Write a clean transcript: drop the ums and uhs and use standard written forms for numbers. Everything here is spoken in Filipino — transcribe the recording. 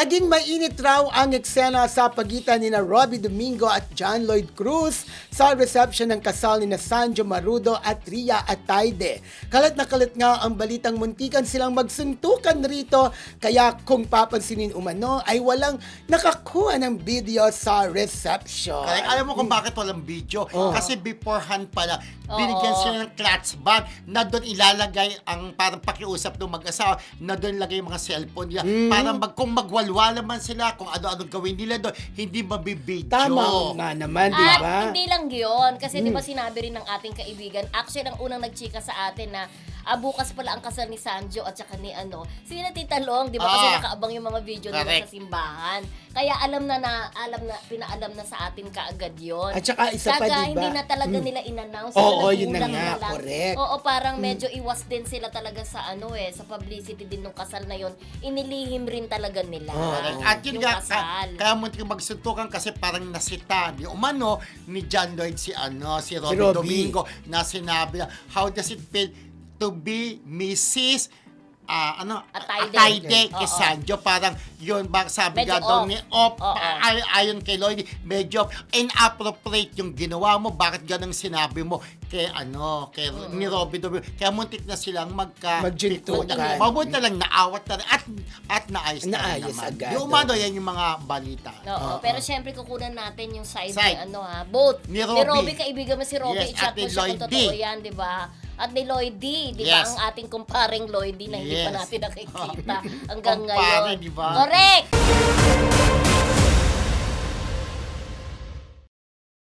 Naging mainit raw ang eksena sa pagitan ni Robbie Domingo at John Lloyd Cruz sa reception ng kasal ni Sanjo Marudo at Ria Atayde. Kalat na kalat nga ang balitang muntikan silang magsuntukan rito, kaya kung papansinin umano ay walang nakakuha ng video sa reception. Correct. Alam mo kung bakit walang video? Kasi beforehand pala, binigyan sila ng clutch bag na doon ilalagay ang parang pakiusap ng mag-asawa, na doon lagay yung mga cellphone nila. Para kung magwalwala man sila, kung ano-ano gawin nila doon, hindi mabibidyo. Tama nga naman, di At ba? hindi lang yun. Kasi di ba sinabi rin ng ating kaibigan, actually ang unang nagchika sa atin na bukas pala ang kasal ni Sanjo at saka ni si Tita Long, di ba? Kasi nakaabang yung mga video nila Correct. sa simbahan. Kaya pinaalam na sa atin kaagad yun. At saka isa pa, di ba? Hindi na talaga nila in-announce. Oo, Talagang yun na ulang nga, na lang. correct. Oo, parang medyo iwas din sila talaga sa sa publicity din ng kasal na yun. Inilihim rin talaga nila. Oo. At yun yung nga, kasal. kaya muntik magsuntukan kasi parang nasita ni umano ni John Lloyd si Robbie Robbie. Domingo na sinabi na, how does it feel to be Mrs. Atayde. kay Oo. Sanjo? Parang yun ba sabi Medyo nga daw off. ni Op, Oo. ayon kay Lloyd, medyo inappropriate yung ginawa mo. Bakit ganang sinabi mo kay ni Robbie Domingo? Kaya muntik na silang Magjintukan. Mabuti na lang naawat na rin at naayos na rin Naayos naman. agad. Yung umano, yan yung mga balita. Oo, pero syempre kukunan natin yung side Side. ni both. Ni Ni Robbie. Robbie, kaibigan mo si Robbie, Yes, i-chat at mo ni siya kung Lloyd totoo D. yan, di ba? At ni Lloyd D, di ba? Yes. Ang ating kumparing Lloyd D na hindi pa Yes. natin nakikita hanggang Kumpare, ngayon. di ba? Correct!